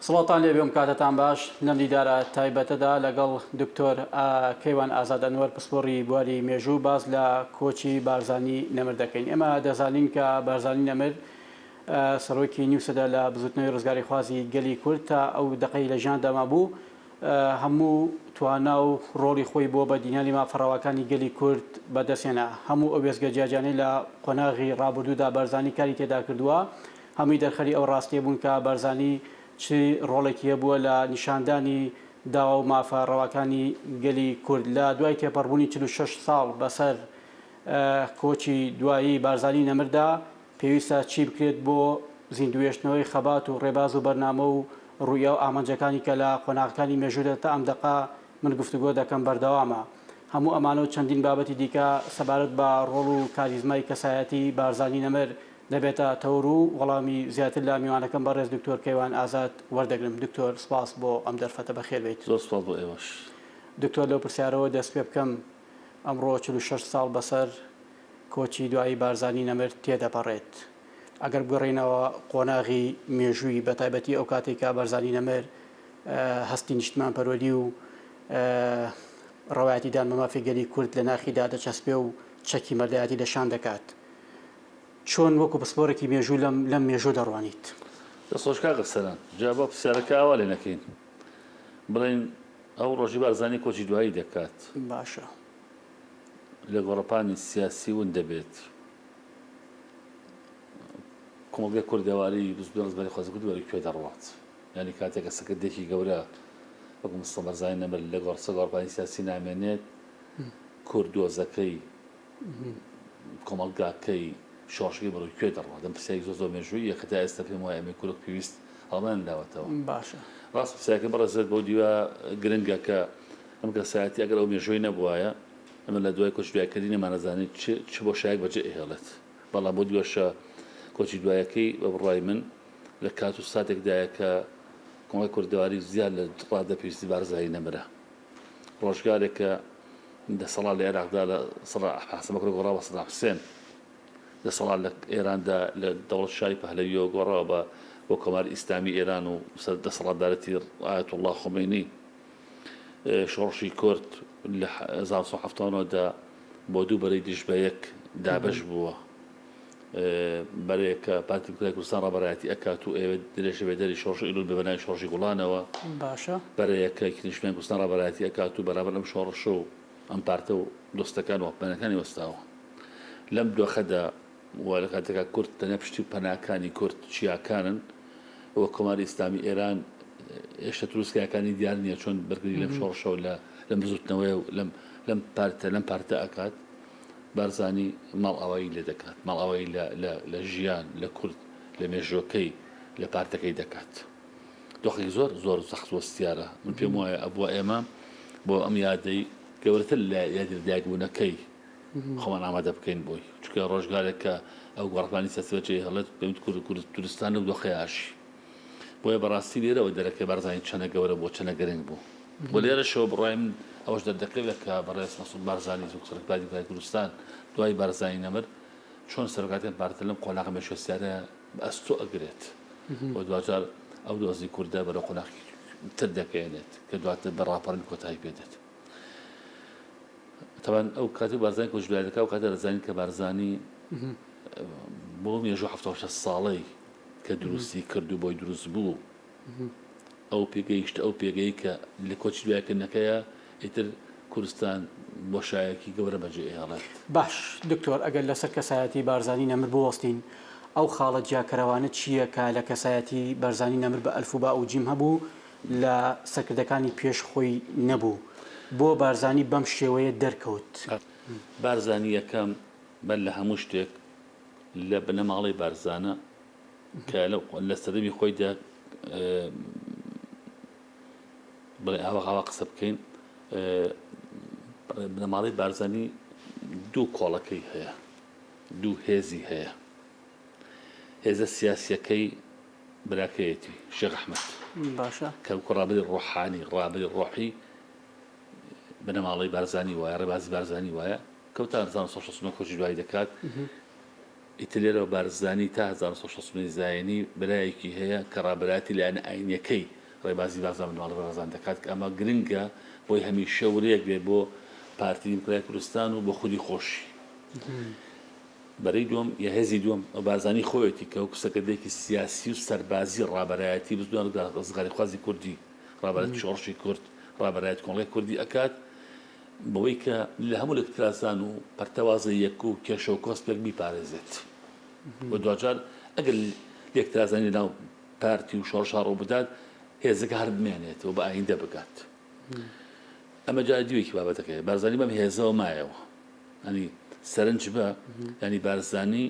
سڵاتان لێ بێم کاتتان باش لەم دیدارە تایبەتەدا لەگەڵ دکتۆر کەیوان ئازاد ئەنوەر پسپۆڕی بواری مێژوو باز لە کۆچی بارزانی نەمر دەکەین. ئێمە دەزانین کە بارزانی نەمر سەرۆکی نیوسەدا لە بزوتنەوەی ڕزگاری خوازی گەلی کورد تا ئەو دقەی لە ژیاندا بوو هەموو توانا و ڕۆڵی خۆی بۆ بە دینانی مافەڕەوەکانی گەلی کورد بەدەستێنا. هەموو ئەو وێزگە جیاجانەی لە قۆناغی ڕابردوودا بارزانی کاری تێدا کردووە، هەمووی دەرخەری ئەو ڕاستیە بوون کە بارزانی چی ڕۆڵێکی بووە لە نیشاندانی داوا و مافەڕەوەکانی گەلی کورد. لە دوای تێپەڕبوونی 46 ساڵ بەسەر کۆچی دوایی بارزانی نەمردا پێویستە چی بکرێت بۆ زیندوێشتنەوەی خەبات و ڕێباز و بەرنامە و ڕوویە و ئامانجەکانی کە لە قۆناغەکانی مێژوودە تا ئەم دقا من گفتوگۆ دەکەم بەردەوامە. هەموو ئەمانە و چەندین بابەتی دیکە سەبارەت بە ڕۆڵ و کاریزمای کەسایەتی بارزانی نەمر دەبێتە تەور و وەڵامی زیاتر لە میوانەکەم بەڕێز دکتۆر کەیوان ئازاد وەردەگرم. دکتۆر سپاس بۆ ئەم دەرفەتە بەخێر بێت. زۆر سپاس بۆ ئێوەش. دکتۆر لەو پرسیارەوە دەست پێ بکەم، ئەمڕۆ 46 ساڵ بەسەر کۆچی دوایی بارزانی نەمر تێدەپەڕێت. ئەگەر بگەڕێنەوە قۆناغی مێژووی بە تایبەتی ئەو کاتێکا بارزانی نەمر هەستی نیشتمان پەروەردی و ڕەوایەتی دانمەمافی گەلی کورد لە ناخیدا دەچەسپێ و چەکی مەردایەتی دەشان دەکات. چۆن وەکو پسپۆرێکی مێژوو لەم مێژوو دەڕوانیت؟ دەسۆشکا قسەران جا بە پرسیارەکە ئاوا لێ نەکەین بڵێن ئەو ڕۆژی بارزانی کۆچی دوایی دەکات. باشە. لە گۆڕەپانی سیاسی ون دەبێت کۆمەڵگەی کوردەواری ڕزگاری خوازی کوردی کوێ دەڕوات، یعنی کاتێک کە سەکردێکی گەورە وەکو مستەفا بارزانی نەمر لە گۆڕپانی سیاسی نامێنێت کوردۆزەکەی کۆمەڵگاکەی شۆڕشی بەڕووی کوێ دەڕوات. دەم پرسیاری زۆر مێژووی یەکەتا ئێستا پێم وایە ئەمەی کورد پێویست هەڵمان داوەتەوە. باشە. ڕاست پرسیارەکە بەڕێزێت بۆ دیوە گرنگە کە ئەم کەسایەتی ئەگەر ئەو مێژووی نەبوایە ئەمە لە دوای کۆچی دوایەکەی نەمانەزانێت چ بۆ شایەک بەجێ ئێهێڵێت. بەڵام بۆ دیوەشە کۆچی دوایەکەی بە بڕای من لە کات و ساتێکدایە کە کۆمەڵگەی کوردەواری زیاد لە ڕادە پێویستی بارزانی نەمرە. ڕۆژگارێک کە دەسەڵات لە عێراقدا لە حەسەن بەکرۆ گۆڕا بە سەدام حوسێن دەسەڵات لە ئێراندا لە دەوڵەت شاری پەهلەویەوە گۆڕاوە بۆ کۆماری ئیسلامی ئێران و دەسەڵاتدارەتی ئایەت الله خۆمەینی. شۆڕشی کورد لە 1970دا بۆ دوو بەرەی دژ بە یەک دابەش بووە. بەرەیەکە پارتی کوردای کوردستان ڕابەرایەتی ئەکات و ئێوە درێژە بێدەری شۆڕشی ئیلول بە بەناوی شۆڕشی گوڵانەوە. باشە. بەرەیەکە نیشتیمانی کوردستان ڕابەرایەتی ئەکات و بەرامبەر ئەم شۆڕشە و ئەم پارتە و دۆستەکان و هەڵپەیمانەکانی وەستاوە. لەم دۆخەدا و لە کاتێکا کورد تەنیا پشتی پەناکانی کورد چیاکانن ئەوە کۆماری ئیسلامی ئێران هێشتا دروستکاریەکانی دیار نییە چۆن بەرگری لەم شۆڕشە و لەم بزوتنەوەی و لەم پارتە ئەکات. بارزانی ماڵئاوایی لێ دەکات، ماڵئاوایی لە ژیان لە کورد لە مێژوەکەی لە پارتەکەی دەکات. دۆخێکی زۆر زۆر سەخت وەستیارە. من پێم وایە ئەبووە ئێمە بۆ ئەم یادەی گەورەتر لە یادیردایکبوونەکەی خۆمان ئامادە بکەین بۆی، چونکە ڕۆژگارێک کە ئەو گۆڕپانی سیاسی بەجێ هەڵێت پێوت کورد کوردستان و دۆخەیاشی بۆیە بەڕاستی لێرەوە دەرەکەی بارزانی چەنە گەورە بۆ چەنە گەرنگ بوو. بۆ لێرەشەوە بڕای من ئەوەش دەردەکەوێت کە بەڕێز مەسعود بارزانی سەرۆکپارتی کوردای کوردستان دوای بارزانی نەمر چۆن سەرۆکاتی پارتە لەم قۆناغە مێژوویەسیارە بە ئەستۆ ئەگرێت بۆ دوجار ئەو دۆزی کوردە بەرەو قۆناغی تر دەکەێنێت کە دواتر بە ڕاپەڕین کۆتایی پێدێت. تەبەن ئەو کاتی بارزانی کۆچی دوای دەکا و کاتە دەزانین کە بارزانی بۆ مێژوو 76 ساڵەی کە دروستی کرد و بۆی دروست بوو ئەو پێگەیشتە ئەو پێگەی کە لە کۆچی دوایەکردنەکەیە ئیتر کوردستان بۆ شایەکی گەورە بەجێ ئێڵێت. باش دکتۆر، ئەگەر لەسەر کەسایەتی بارزانی نەمر بوەستین، ئەو خاڵە جیاکەرەوانە چییە کە لە کەسایەتی بارزانی نەمر بە ئەلفوبا و جیم هەبوو لە سەرکردەکانی پێش خۆی نەبوو بۆ بارزانی بەم شێوەیە دەرکەوت؟ بارزانی یەکەم بەر لە هەموو شتێک لە بنەماڵی بارزانە کە لە سەردەمی خۆیدا بڵێ ئاوا قسە بکەین، بنەماڵی بارزانی دوو کۆڵەکەی هەیە، دوو هێزی هەیە. هێزە سیاسیەکەی براکەیەتی شێخ ئەحمەد باشە کە ڕابردی ڕۆحانی ڕابردی ڕۆحی بنەماڵی بارزانی وایە، ڕێبازی بارزانی وایە کەوتا 1960 کۆچی دوایی دەکات. ئیتر لێرەوە بارزانی تا 1960 زایانی برایەکی هەیە کە ڕابراتی لایەنە ئاینیەکەی ڕێبازی بازان مناڵ ڕێبازان دەکات کە ئەمە گرنگە بۆی هەمیشە ورەیەک بێ بۆ پارتی دیموکراتی کوردستان و بۆ خودی خۆشی. بەرەی دووەم یا هێزی دووەم بارزانی خۆیەتی کە وەکو سەکردەیەکی سیاسی و سەربازی ڕابەرایەتی بزوان ڕزگاری خوازی کوردی ڕابەرەتی شۆڕشی کورد ڕابەرایەتی کۆمەڵگەی کوردی ئەکات بەوەی کە لە هەموو لەکترازان و پەرتەوازە یەک و کێشە و کۆسپێک بیپارێزێت بۆ دوجار ئەگەر لەکترازانی ناو پارتی و شۆڕشا ڕوو بدات هێزەکە هەر بمێنێتەوە بە ئایندە بکات. ئەمە جا دوێکی بابەتەکەی بارزانی بەم هێزەوە مایەوە ئەنی سەرنج بە ینی بارزانی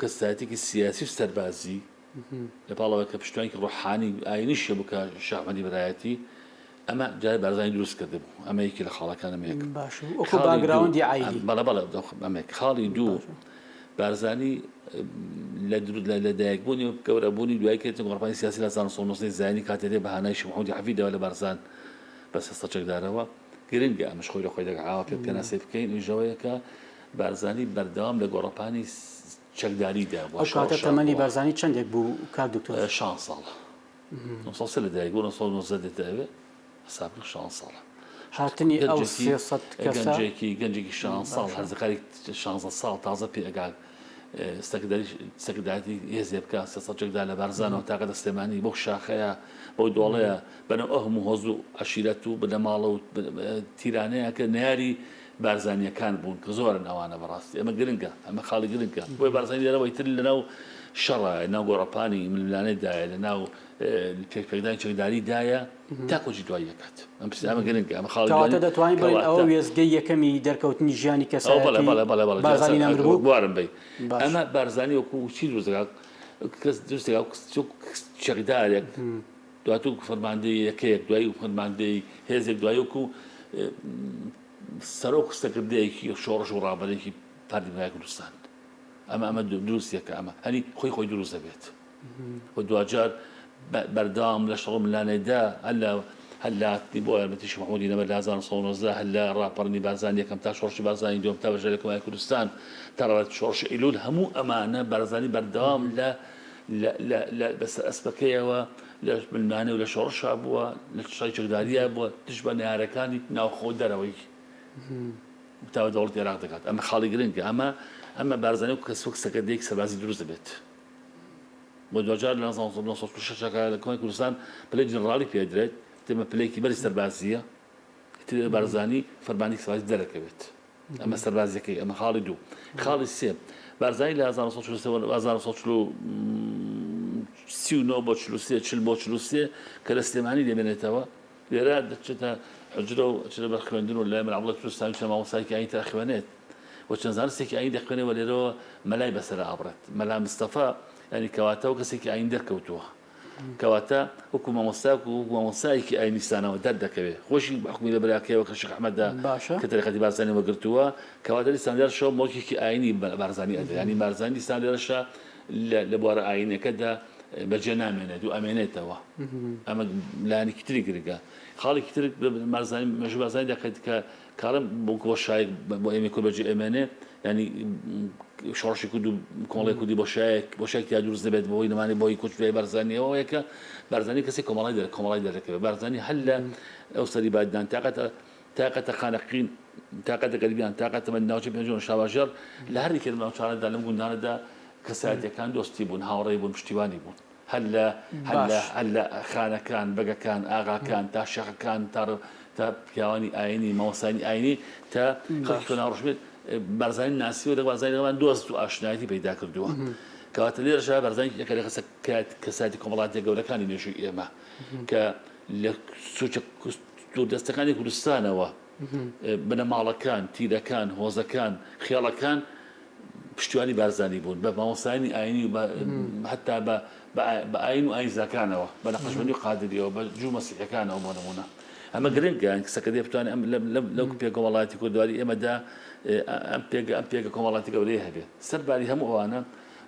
کەسایەتێکی سیاسی و سەربازی لە پاڵەوە کە پشتوانێکی ڕۆحانی ئاینیشە بکە شێخ ئەحمەدی بەرایەتی ئەمە جای بارزانی دروست کرده بوو ئەمە یەکی لە خاڵەکانم یەک باگراوندی عایدی ئەمێک خاڵی دوو بارزانی لە دایکبوونی و گەورەبوونی دوای کردن گۆڕپانی سیاسی لە 1990 زانی کاتێ بەهانای شێخ محەممەدی حەفیدەوە لە بارزان بەس هەستا چەکدارەوە گرنگە ئەمەش خۆی لە خۆی دەگەعاوە پێ پێناسی بکەین ئیژەوەیەکە بارزانی بەردەوام لە گۆڕەپانی چەکداریدا ئەو کاتە تەمەنی بارزانی چەندێک بوو کاک دکتۆر؟ 6 ساڵە 900 لە دایک بوو 1990 دەتەوێت حسابی 6 ساڵە هاتنی ئەو 300 کەسە گەنجێکی 6 ساڵ هەرزەکاری 16 ساڵ تازە پێ ئەگات سەکرداتی هێزێ بکە سەچێکدا لە بارزانەوە تاقە دەستێمانی بۆ شاخەیە بۆ دۆڵەیە بەنە ئەهم و هۆز و عەشیرەت و بنە ماڵە و تیرانەیە کە ناری بارزانیەکان بوون کە زۆرن ئەوانە بەڕاستی ئەمە گرنگە ئەمە خاڵی گرنگە بۆی بارزانی لەرەوەی تر لەناو شەڕە ناو گۆڕەپانی ململانەیدایە لە ناو پێکدانی چەکداریدایە تاکۆجی دوای یەکات ئەمە گرنگە ئەمە خاڵی کەواتە دەتوانین بڵێن ئەوە وێزگەی یەکەمی دەرکەوتنی ژیانی کەسایەتی بارزانی نەمر بوو بوارم بێ ئەمە بارزانی وەکو چی دروستەکات کەس دروستەکات چەکدارێک دواتر فەرماندەی یەکەیەک دوایی فەرماندەی هێزێک دوای وەکو سەرۆک سەکردەیەکی شۆڕش و ڕابەرێکی پارتی دیموکراتی کوردستان ئەمە دروستیەکە ئەمە هەنی خۆی دروست دەبێت و دوجار بەردەوام لە شەڕ ملانەیدا هەلاتی بۆ یارمەتی شێخ محەممەدی نەمەر لە 1990 هەلا ڕاپەڕنی بارزانی یەکەم تا شۆڕشی بارزانی دووەم تا بەژێر لە کۆمەڵگەی کوردستان تا ڕەوەتی شۆڕشی ئەیلول هەموو ئەمانە بارزانی بەردەوام لە بەسەر ئەسپەکەیەوە لە ملمانە و لە شۆڕشا بووە لە شای چەکداریە بووە تش بە نارەکانی ناوخۆ دەرەوەی تاوە دەوڵەتی عێراق دەکات ئەمە خاڵی گرنگە ئەمە بارزانی و کەس وەک سەکردەیەکی سەربازی دروست دەبێت بۆ دوجار لە 1996 لە کۆمەڵگەی کوردستان پلەی جنراڵی پێدرێت تێمە پلەیەکی بەری سەربازیە بارزانی فەرمانی سەربازی دەرەکەوێت ئەمە سەربازیەکەی ئەمە خاڵی دوو خاڵی سێ بارزانی لە 1939 بۆ 43 بۆ 43 کە لە سلێمانی دەمێنێتەوە لێرە دەچێتە حجرە و چرە بە خوێندن و لای مەعامڵەت کوردستانی چە مامۆستایەکی ئاینی تەخوێنێت و چەند زانستێکی ئاین دەخوێنێەوە لێرەوە مەلای بەسەر ئابڕێت مەلا مستەفا ینی کەواتە و کەسێکی ئاین دەرکەوتووە کەواتە وەکو مامۆستایەکی ئاینیستانەوە دەردەکەوێت خۆشی حکومی لە بەراکەوە کە شێخ ئەحمەددا کە تەریقەتی بارزانی وەگرتووە کەواتە دیسان لێرەشەوە مۆڵکێکی ئاینی بارزانی ئەدە ینی بارزانی دیسان لێرەشە لە بوارە ئاینەکەدا بەجێ نامێنێت و ئەمێنێتەوە ئەمە لایەنێکی تری گرنگە خاڵێکی تر مەژوو بارزانی دەکەیت کە کارم بۆ شایک بۆ ئێمە کورد بەجێ ئەمێنێ ینی شۆڕشی کورد و کۆمەڵی کوردی بۆ شایک یا دروست دەبێت بۆی نمانی بۆی کوچبووی بارزانیەوە یەکە بارزانی کەسی کۆمەڵی دەرەکەوێت بارزانی هەل لە ئەو سەری باددان تاقەتە خانەقین تاقەتە گەلبیان تاقەتە من ناوچەی پێنجۆن شاواژێر لە هەردێکی لە ناوچانەدا لەم گوندانەدا کەسایەتیەکان دۆستی بوون هاوڕێی بوون پشتیوانی بوون هەل لە خانەکان بەگەکان ئاغاکان تا شەخەکان تا پیاوانی ئاینی مامۆستانی ئاینی تا خەڵکی ناڕۆژبێت بارزانی ناسیوە لە بارزانیەوەمان دۆست و ئاشنایەتی پەیدا کردووە کەواتە لێرەشە بارزانی یەکە لە کەسایەتی کۆمەڵاتی گەورەکانی نوێژووی ئێمە کە لە سوچە دەستەکانی کوردستانەوە بنەماڵەکان تیرەکان هۆزەکان خێڵەکان پشتیوانی بارزانی بوون بە مامۆستایانی ئاینی هەتا بە ئاین و ئاینزاکانەوە بە نەقەشبەندی و قادریەوە بە جوو مەسیحیەکانەوە بۆ نمونە ئەمە گرنگە کەسەکە دێ بتوانێت لەو پێ کۆمەڵاتی کوردواری ئێمەدا ئەم پێگە کۆمەڵاتی گەورەی هەبێت سەرباری هەموو ئەوانە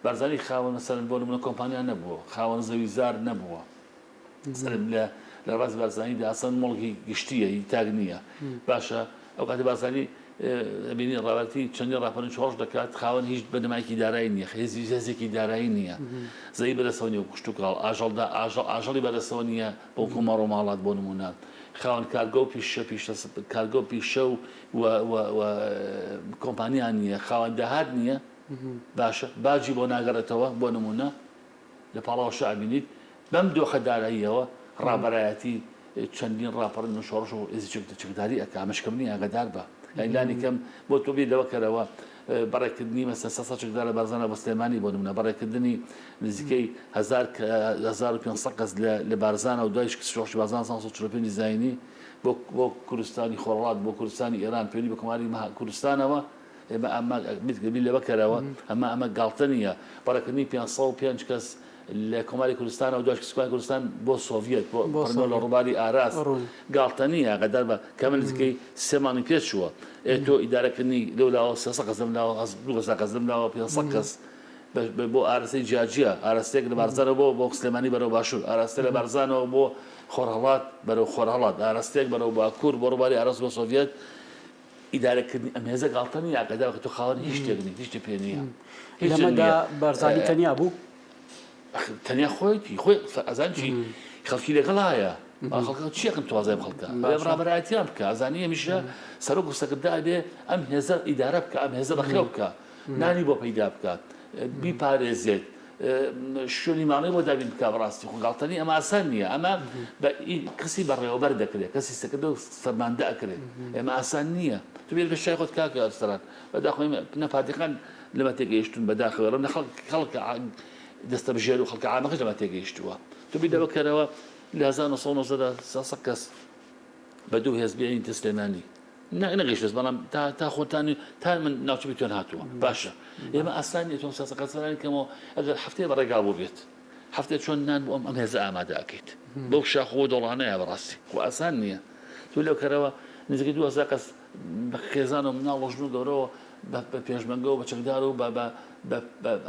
بارزانی خاوەن مەسەرن بۆ نمونە کۆمپانیان نەبووە خاوەن زەویزار نەبووە لە ڕاست بارزانیدا ئاسان مڵکی گشتیە تاگ نییە باشە ئەو کاتی بارزانی بینی ڕاوەتی چەندی ڕاپەرن شۆڕش دەکات خاوەن هیچ بەنمایکی دارایی نییە هێزێکی دارایی نییە زەی بەدەستەوە نیە و کوشت و کاڵ ئاژەڵی بەدەستەوە نییە بۆ کومەڕ و ماڵات بۆ نمونە خاوەن کارگۆ کارگۆ پیشە و کۆمپانیان نییە خاوەن داهات نییە باشە باجی بۆ ناگەڕێتەوە بۆ نمونە لە پاڵاوە شعبینیت بەم دۆخە داراییەوە ڕابەرایەتی چەندین ڕاپەڕن و شۆڕش و چکداری ئەکا مشکمنی ئاگدار بە ئەیلانی کەم بۆ تۆ بێ لەوەکەرەوە بەڕێکردنی مەسە چکدار لە بارزانە بە سلێمانی بۆ نمونە بەڕێکردنی نزیکەی 1500 کەس لە بارزانە و دوای شۆڕشی بارزان 145 دیزاینی بۆ کوردستانی خۆڕات بۆ کوردستانی ئێران پێوی بە کۆماری کوردستانەوە ئێمە ئەمە لەوەکەرەوە ئەمە گاڵتە نیە بەڕێکردنی 505 کەس لە کۆماری کوردستان و دوای سوپای کوردستان بۆ سۆڤیەت بۆ لە ڕووباری ئاراست گاڵتە نیە ئەگەدار بە کەمە نزیکەی سێمانی پێچووە تۆ ئیدارەکردنی لەولاوە 300 کەس لەملاوە 200 کەس لەملاوە 500 کەس بۆ ئاراستەی جیاجیە ئاراستێک لە بارزانەوە بۆ سلێمانی بەرەو باشوور ئاراستە لە بارزانەوە بۆ خۆرهەڵات بەرەو خۆرهەڵات ئاراستێک بەرەو باکوور بۆ ڕووباری ئاراست بۆ سۆڤیەت ئیدارەکردنی ئەم هێزە گاڵتە نیە ئاگادار کە تۆ خاوەنی هیچ شتێک نیت هیچ پێ نییە لەمەدا بارزانی تەنیا بوو تەنیا خۆی ئەزانجی خەڵکی لەگەڵایە خەڵکە چیەکەم توازای خەڵکە ڕابەرایەتیان بکە ئەزانی ئەمیشە سەر و گوستەکەدا بێ ئەم هێزە ئیدارە بکە ئەم هێزە بەخێو بکە نانی بۆ پەیدا بکات بیپارێزێت شوێنی ماڵی بۆ دابین بکە بەڕاستی خۆگاڵتەنی ئەمە ئاسان نییە ئەمە کەسی بەڕێوەبەر دەکرێت کەسی سەکردە و فەرماندە ئەکرێت ئێمە ئاسان نییە تو بێت بە شای خۆت کاکە ئەرسەران بەداخۆی نەپاتەکان لەمە تێگەیشتون بەداخەوە نە خەڵکە دەستە بژێر و خەڵکە عامەکەش لەمە تێگەیشتووە تو بی دەوەکەرەوە لە 1990 کەس بە دوو هێزبیانی سلێمانی نەگەیشت بەڵام تا خۆتانی تا من ناوچی بتوێن هاتووە باشە ئێمە ئاسانی تۆ سەسەکەسەرانی کەمەوە ئەگەر هەفتەیە بەڕێگا بۆ بێت هەفتێ چۆن نان بۆ ئەم هێزە ئامادە ئەکەیت بەو شاخۆ دۆڵانەیە بەڕاستی خۆ ئاسان نییە تو لەو کەرەوە نزیکەی 2000 کەس بە خێزان و مناڵ ڕۆژن و دەورەوە بە پێشمەنگە و بە چەکدار و بە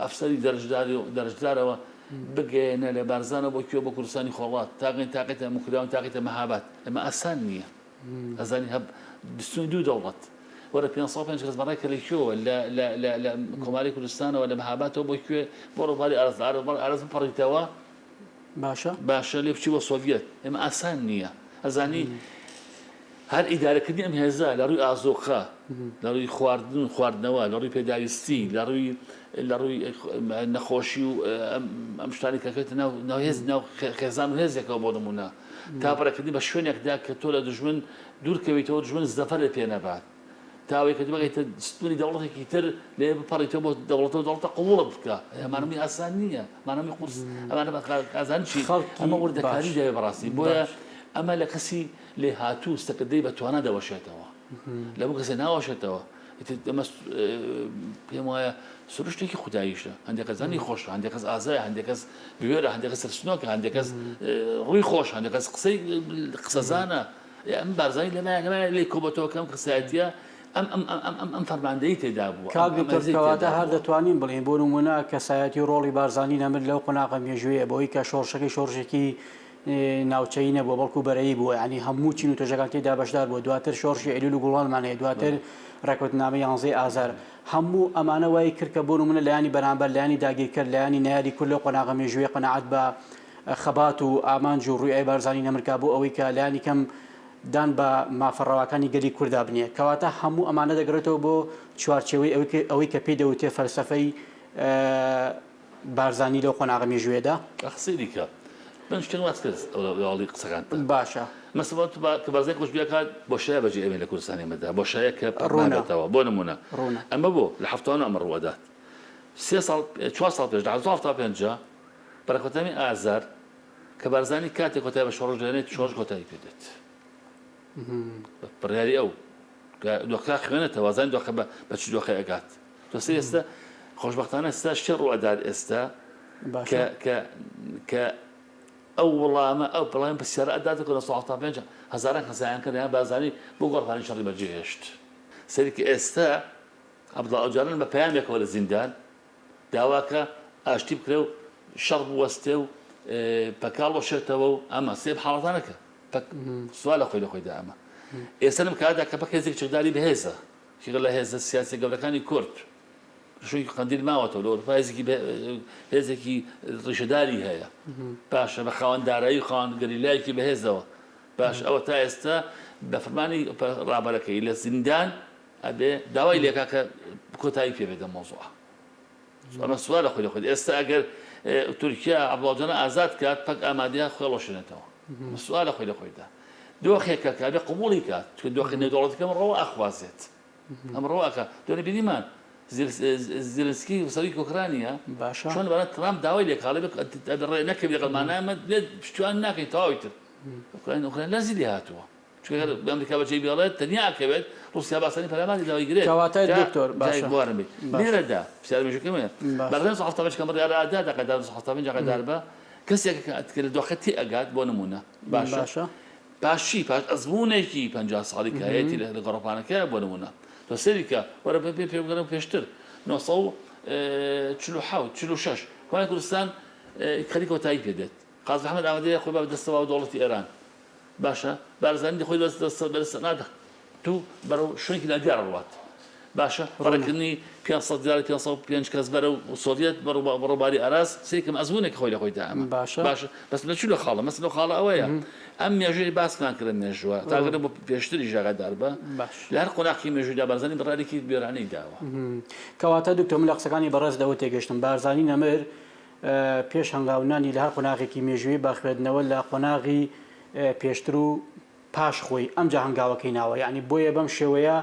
ئەفسەری دەرجدارەوە بگەێنە لە بارزانە بۆ کوێ بۆ کوردستانی خۆڵات تاقێتە مکراون تاقێتە مەهابات ئەمە ئاسان نییە ئەزانی هەب دستوری دوو دەوڵەت وەرە 505 کەس بەڕێکە لەکوێوە لە کۆماری کوردستانەوە لە مەهاباتەوە بۆ کوێ بۆ ڕووباری ئارەز بپەڕیتەوە باشە لێ بچی بۆ سۆڤیەت ئێمە ئاسان نییە ئەزانی هەر ئیدارەکردنی ئەم هێزە لە ڕووی ئازۆخە لە ڕووی خواردن و خواردنەوە لە ڕووی پێداویستی لە ڕووی نەخۆشی و ئەم شتانی کەکەوێتە ناو هێز ناو خێزان و هێزێکەوە بۆ نمونە تا بەڕێکردنی بە شوێنێکدا کە تۆ لە دژمن دوورکەویتەوە دژمن زەفەر لێ پێ نەبات تاوەی کە بگەیتە ستوری دەوڵەتێکی تر لێ بپەڕیتەوە بۆ دەوڵەتە قوڵە بکە ئەمانەمی ئاسان نییە مانەمی قورس ئەمانە ئازان چی ئەمە وردەکاری دەوێ بەڕاستی بۆیە ئەمە لە کەسی لێ هاتوو ستەکردەی بەتوانە دەوەشێتەوە لە بۆ کەسێ ناوەشێتەوە ئەمە پێم وایە سروشتێکی خوداییشە هەندێک کەسانی خۆشە هەندێک کەس ئازایە هەندێک کەس بوێرە هەندێک کەس سەرسنۆکە هەندێک کەس ڕووی خۆش هەندێک کەس قسەی قسەزانە ئەم بارزانی لەمایە لێ کۆبەتەوە کەم قسایەتیە ئەم فەرماندەی تێدا بووە کاگەکەواتە هەر دەتوانین بڵێن بۆ نمونە کەسایەتی ڕۆڵی بارزانی نەمر لەو قۆناغە مێژوەیە بۆی کە شۆڕشێکی ناوچەی نەبووە بەڵکو بەرەی بووە ینی هەموو چین و تۆژەکان تێدا بەشدار بووە دواتر شۆڕشی ئەلیل و گوڵانمانەیە دواتر ڕێکوتنامەی 11 ئازار هەموو ئەمانە وای کرد کە بۆ نمونە لایانی بەرامبەر لایانی داگیرکرد لایانی نایاری کورد لەو قۆناغە مێژوەیە قەناعەت بە خەبات و ئامانج و ڕووی بارزانی نەمرکا بۆ ئەوەی کە لایانی کەم دان بە مافەڕەوەکانی گەلی کووردا بنیە کەواتە هەموو ئەمانە دەگرێتەوە بۆ چوارچێوەی ئەوەی کە پێی دەوتێ فەلسەفەی بارزانی لەو قۆناغە مێژوێدا قسەی دیکە من شتێک واز کرد ئەوڵی قسەکان باشە مەسەڵەن کە بارزای خۆشببیەکات بۆ شایە بەجێ ئەمێ لە کوردستانی مەدا بۆ شایە کە ڕوونەتەوە بۆ نمونە ئەمە بۆ لە هەفتانە ئەمە ڕوەدات 4 ساڵ پێش 1950 بەڕێکوتنامی ئازار کە بارزانی کاتێک کۆتای بە شۆڕش دێنێت شۆڕش کۆتایی پێدێت بڕیاری ئەو دۆخە خوێنێتەوە وازانی دۆخە بە چ دۆخە ئەگات تۆسی ئێستا خۆشبەختانە ئێستا شتێ ڕوەدات ئێستا کە ئەو وڵامە ئەو پڵیان پرسیارە ئەداتەکە لە 1950 هەزاران کەسایان کردیان بازانی بۆ گۆڕپانی شەڕی بەجێهێشت سەرێکی ئێستا عەبدوڵڵا ئەوجاران بە پەیامێکەوە لە زیندان داواکە ئاشتی بکرێ و شەڕ بوەستێ و پەکاڵ وەشێتەوە و ئەمە سێب حاڵەتانەکە سوال لە خۆی دە ئەمە ئێستا لەم کاتدا کە پەک هێزێک چەکداری بەهێزە شغل هێزە سیاسی گەورەکانی کورد شوی قندیل ماوەتەوە لە ئەوروپا هێزێکی ڕیشەداری هەیە باشە بە خاوەنددارایی و خاوەندگەریلایەکی بەهێزەوە باش ئەوە تا ئێستا بە فەرمانی ڕابەرەکەی لە زیندان ئەبێ داوای لێکا کە کۆتایی پێ بێدە مۆزوع ئەمە سوال لە خۆی خۆی ئێستا ئەگەر تورکیا عەبدوڵڵاه ئازاد کات پەک ئامادەیە خۆڵۆشێنێتەوە سوال لە خۆی خۆیدا دۆخێکە کە ئەبێ قبوڵی کات چکە دۆخی نێودەوڵەتەکە ئەمڕۆ ئەخوازێت ئەمڕۆ ئەکە دوێنێ بینیمان زیلنسکی سەرۆکی ئوکرانیا چۆن لەبارەت ترامپ داوای لێکاڵێ ڕێ نەکەوێت لەگەڵمانامە بێت پشتیوان ناکەین تەواوی تر ئوکران لەزی لێ هاتووە چونکە ئەمریکا بەجێی بێڵێت تەنیا ئەکەوێت رووسیا باسانی پەرلەمانی داوای گرێت کەواتای دکتۆر بوارم بێت لێرەدا پرسیارمێژەکەمە بەردەم 1970 کەم ڕێرادا دەقەدار 1970 قەدار بە کەسێک کە لە دۆخەتی ئەگات بۆ نمونە باشە پاشی پاش ئەزمونێکی 50 ساڵی کایەتی لە گەڕۆپانەکە بۆ نمونە تۆ سەریکە وەرە پێگەڕم پێشتر 1946 کوردستان کوردستان خەریکە کۆتایی پێدێت قازم محەممەد ئامادەیە خۆی بە دەستەوە دەوڵەتی ئێران باشە بارزانانی خۆی بەدەستە نادا تو بەرەو شوێنێکی لاگەڕ ڕوات باشە ڕێکردنی 500 کەس بەرە و سۆڤێت بەڕۆباری ئاراز سێکم ئەزمونێک خۆی لە خۆیدا ئەمە باشە بەس لە چوو لە خاڵە مەسن لە خاڵە ئەوەیە ئەم مێژوی باسمان کرد مێژووە تاگەرە بۆ پێشتری ژاگادار بە لە هەر قۆناقی مێژویدا بارزانانی بڕارێکی بێرانەی داوە کەواتە دکتۆر من لە قسەکانی بەڕێزدەوە تێگەشتم بارزانی نەمر پێش هەنگاونانی لە هەر قۆناغێکی مێژووی باخوێندنەوە لە قۆناغی پێشتر و پاش خۆی ئەمجا هەنگاوەکەی ناوە یعنی بۆیە بەم شێوەیە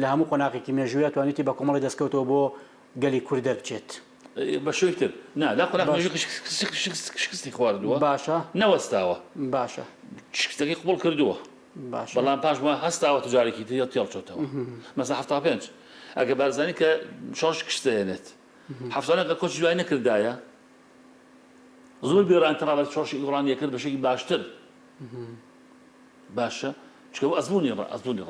لە هەموو قۆناغێکی مێژوویە توانێتی بە کۆمەڵی دەستکەوتەوە بۆ گەلی کوورد دەربچێت بە شوێکتر نا لا قۆناغ شکستی خواردووە باشە نەوەستاوە باشە شکستەکەی قبول کردووە بەڵام پاش هەستاوە تجارێکی تر تێڵچۆتەوە مەسا 75 ئەگە بارزانی کە شۆش کشتێنێت هەفتانەکە کۆچی دوای نەکردایە زۆر بێڕانتەڕا بە شۆشی ئیڕانیە کرد بەشێکی باشتر باشە چکە ئەزمونی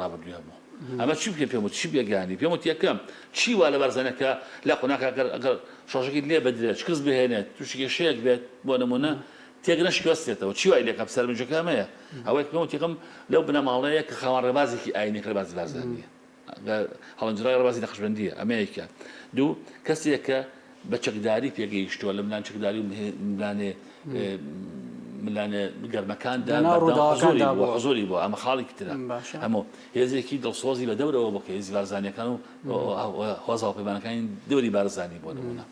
ڕابردووی هەبوو ئەمە چی پێ پێم چی بێگانی پێم یەکەم چی وا لە بارزانەکە لە قۆناغ ئەگەر شۆشێکی لێ بەدرێت شکست بهێنێت تووشی شەیەک بێت بۆ نمونە تێک نەشکوەستێتەوە چی وای لێکە سەرنجەکەمەیە ئەوەی پێم یەکەم لەو بنەماڵەیە کە خاوەن ڕێبازێکی ئاینی ڕێبازی بارزانیە هەڵەنجڕای ڕێبازی نەخشبەندیە ئەمەیەکە دوو کەسێکە بە چەکداری پێگەیشتووە لە ملان چەکداری ملانێ گەرمەکاندا حزۆری بۆ ئەمە خاڵێکی ترە هەموو هێزێکی دڵسۆزی لە دەورەوە بۆ کە هێزی بارزانیەکان و هۆزاو پەیمانەکانی دەوری بارزانی بۆ نمونە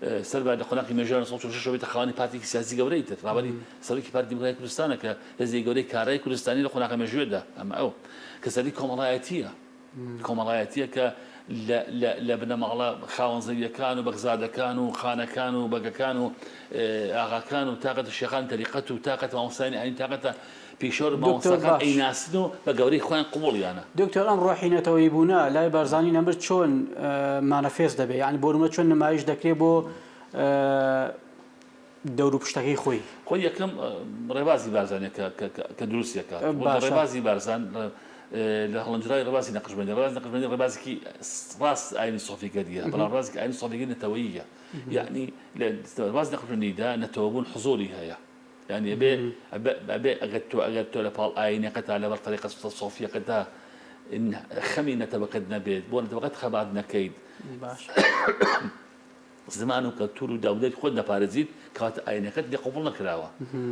سەر لە قۆناغی مێژوویە 1946 بێتە خاوەنی پارتێکی سیاسی گەورەی تر ڕابەری سەرۆکی پارتی دیموکراتی کوردستانە کە هێزی گەورەی کارایی کوردستانی لە قۆناغی مێژوویەدا ئەمە ئەو کە سەری کۆمەڵایەتیە کە لە بنەماڵە خاوەن زەویەکان و بەگزادەکان و خانەکان و بەگەکان و ئاغاکان و تاقەتە شێخان تەریقەت و تاقەتە مامۆستایانی ئاین تاقەتە پیشۆر مامۆستاکان ئەیناسن و بە گەورەی خۆیان قبوڵیانە دکتۆر ئەم ڕۆحینەتەوەی بوونە لای بارزانی نەمر چۆن مانەفێز دەبێت ینی بۆ چۆن نمایش دەکرێت بۆ دەور و پشتەکەی خۆی یەکەم ڕێبازی بارزانێکە کە دروستیەکە ڕێبازی بارزان لە هەڵەنجڕای ڕێبازی نەقشبەندی ڕێبازێکی ڕاست ئاینی سۆفیگەریە بەڵام ڕازێکی ئاینی سۆفیگەری نەتەوەییە یعنی لە ڕێبازی نەقشبەندیدا نەتەوەبوون حزۆری هەیە يعني أبي أجدت لبال عيني قطع لبال طريقة الصوفية قطع إن خمي نتبقدنا بيت بون نتبقد خبادنا كيد زمانو كتورو داودات خدنا بارزيد كات عيني قد يقبلنا كراوة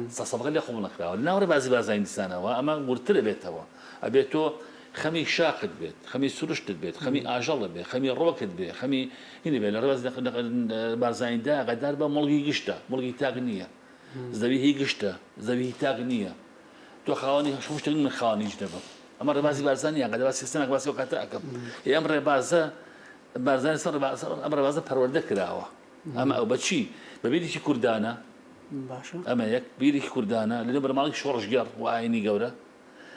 صبغ اللي يقبلنا كراوة ناور بعض إنسانا وأما مرتل بيت هوا أبيتو خمي شاقد بيت خمي سرشت بيت خمي أجل بيت خمي روكد بيت خمي هنا بيت الرواز بارزين دا قدار بملقي قشتا ملقي تاغنية زەوی هی گشتە زەوی تاغنیە تۆ خاوەنی شتن من خاوەنی دەبم ئەمە ڕێبازی بارزانانی ئەگەر سیستەمێک باسی کاتە ئەەکەم ئەم ڕێبازە بارزانانی سەر ئەم ڕێبازە پەروەردە کراوە ئەمە ئەو بەچی بە بیرێکی کوردانە ئەمە یەک بیرێکی کوردانە لەنێ بەرماڵی شۆڕژگەڕ و ئاینی گەورە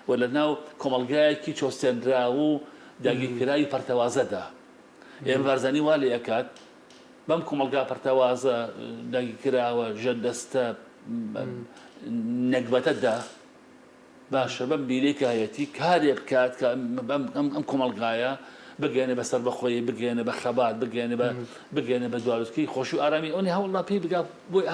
و لە ناو کۆمەڵگایەکی چۆستێنرا و داگیرکراوی پەرتەوازەدا ئێمە بارزانی وا لێ ئەکات بەم کۆمەڵگا پەرتەوازە داگیرکراوە ژەر دەستە نەکبەتەدا باشە بەم بیرێک هەیەتی کارێک بکات کە ئەم کۆمەڵگایە بگەێنە بە سەربەخۆیی بگەێنە بە خەبات بگەێنە بە دوالوتکی خۆشی و ئارامی ئەوەی هەوڵا پێی بگا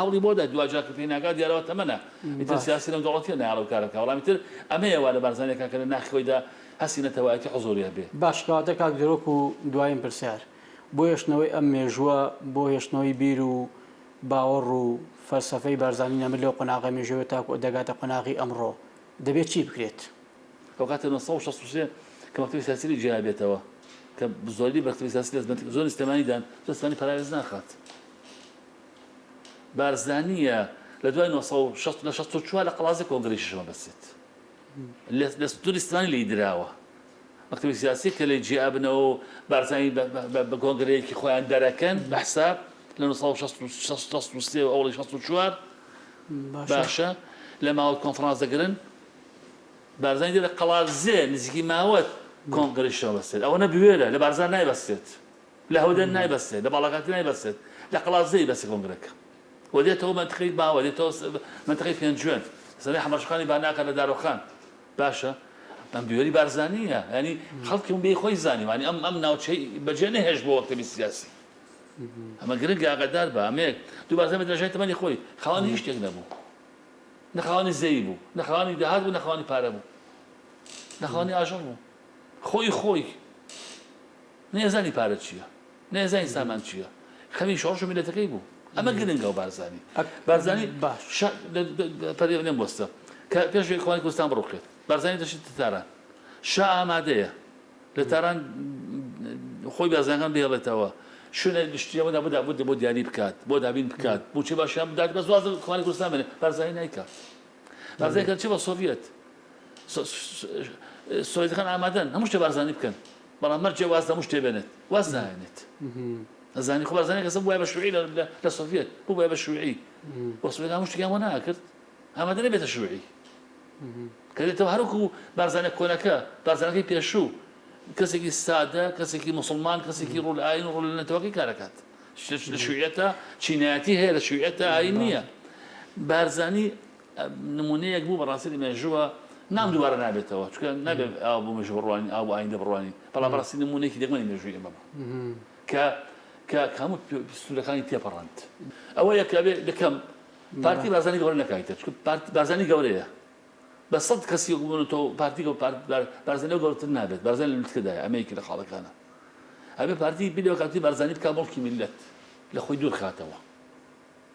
هەوڵی بۆدا دوجار پێی ناگات دیارەوە تەمەنە ئیتر سیاسی لەم دەوڵەتیە ناڵ کارەکە وەڵامی تر ئەمەیەوە لە بارزانێکا کە لە ناخۆیدا هەستی نەتەوایەتی حضوریە بێ باشکاتە کاک درۆک و دوایین پرسیار بۆ هێشتنەوەی ئەم مێژووە بۆ هێشتنەوەی بیر و باوەڕ و فەلسەفەی بارزانانی نەمر لەو قۆناغی مێژووە تاکو دەگاتە قۆناغی ئەمڕۆ دەبێت چی بکرێت؟ ئەو کاتە 1963 کە مەکتەبی سیاسی جیا بێتەوە کە زۆری مەکتەبی سیاسی زۆر ئیسلامانیدان زۆر ئیسلامی پاراوێز ناخات بارزانیە لە دوای 1964 لە قەڵازی کۆنگرێسیشەوە بەسێت لە سوتوری ئیسلامی لێی دراوە مەکتەبی سیاسی کە لێ جیا بنەوە بارزانی بە کۆنگرەیەکی خۆیان دەرەکەن بە حساب لە 1963 و ئەوڵی 64 باشە لە ماوەت کۆنفرانس دەگرن بارزانی لە قەڵازێ نزیکی ماوەت کۆنگرێسیشەوە بەسێت ئەوە نەبوێرە لە بارزان نایبەستێت لە هەودەن نایبەستێت لە باڵاکاتی نایبەستێت لە قەڵازەی بەسێت کۆنگرەکە ودێتەوە منتقەی باوە دێتەوە منتقەی پێنجوێن سەرەی حەمەشخانی باناکە لە دارۆخان باشە ئەم بوێری بارزانیە ینی خەڵکی بێ خۆی زانی وانی ئەم ناوچەی بەجێ نەهێش بۆ وەکتەبی سیاسی ئەمە گرنگە ئاگادار بە ئەمەیەک دوو بارزان بە دەژای تەمەنی خۆی خاوەنی هیچ شتێک نەبوو نەخاوەنی زەوی بوو نەخاوەنی داهات بوو نەخاوەنی پارە بوو نەخاوەنی ئاژەڵ بوو خۆی نێزانی پارە چییە نێزانی سامان چییە خەمی شۆڕش و میلەتەکەی بوو ئەمە گرنگە و بارزانی پەری لێم وەستە کە پێش کۆماری کوردستان بڕووکرێت بارزانی دەشێت تاران شا ئامادەیە لە تاران خۆی بارزانەکان بهێڵێتەوە شوێنە گشتیەوە بوو بۆ دیاری بکات بۆ دابین بکات بۆچی باشیان بدات بە زواز کۆماری کوردستان بێنێ بارزانی نایکات بارزانیەکان چی بە سۆڤیەت سۆڤیەتەکان ئامادەن هەموو شتێ بارزانی بکەن بەڵام مەرجێ واز هەموو شتێ بێنێت واز نایێنێت ئەزانی خۆ بارزانانی کەسە بووایە بە شوعی لە سۆڤیەت بووایە بە شوعی بۆ سۆڤیەت هەموو شتێکیان بۆ ناکرد ئامادە نەبێتە شوعی کە دێتەوە هەروەکو بارزانە کۆنەکە بارزانەکەی پێشوو کەسێکی سادە کەسێکی موسڵمان کەسێکی ڕوو لە ئاین و ڕوو لە نەتەوەکەی کارەکات لە شوعیەتە چینایەتی هەیە لە شوعیەتە ئاین نییە بارزانی نمونەیەک بوو بەڕاستی مێژووە نام دووبارە نابێتەوە چونکە نابێت ئاو بۆ مێژوو بڕوانی ئاو بۆ ئایندا بڕوانی بەڵام بەڕاستی نمونەیەکی دەگمەنی مێژووی ئێمە کە هەموو سوورەکانی تێپەڕاند ئەوە یەکە بێ دەکەم پارتی بارزانی گەورە نەکایتە چونکە بارزانی گەورەیە بە سەد کەسی بوونەوە پارتی بارزانەوە گەورەتر نابێت بارزان لە لوتکەدایە ئەمەیەکی لە خاڵەکانە ئەبێ پارتی بێتەوە کاتی بارزانی بکات بەڵکی میلەت لە خۆی دوور خاتەوە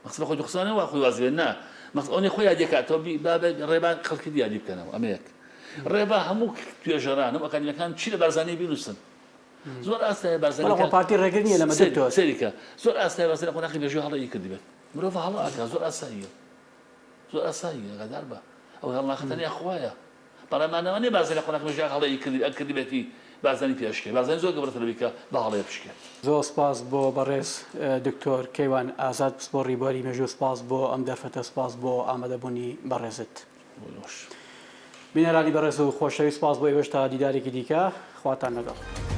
مەقسەد خۆی دوخسانەوە خۆی وازێ نا ئەوەی خۆی یادێکاتەوە ڕێبا خەڵکی دیاری بکەنەوە ئەمەیەک ڕێبا هەموو توێژەران هەموو ئەکادیمیەکان چی لە بارزانی بینووسن زۆر ئاستای بارزانەکان پارتی ڕێگر نییە لەمە دێتەوە سەریکە زۆر ئاستای بارزانە قۆناغی مێژووی هەڵەیی کردی بێت مرۆڤ هەڵە ئاکا زۆر ئاساییە زۆر ئاساییە ئاگادار بە ئەو هەڵناخەتەنیا خوایە بەڕێمانەوە نێ بارزانە قۆناغی مێژووی هەڵەیی کردی بێتی بارزانی پێشکێ بارزانی زۆر گەورەترە بیکە بە هەڵەیە بشکێت زۆر سپاس بۆ بەڕێز دکتۆر کەیوان ئازاد پسپۆڕی بواری مێژوو سپاس بۆ ئەم دەرفەتە سپاس بۆ ئامادەبوونی بەڕێزت بینەرانی بەڕێز و خۆشەویست سپاس بۆ ئێوەش تا دیدارێکی دیکە خواتان لەگەڵ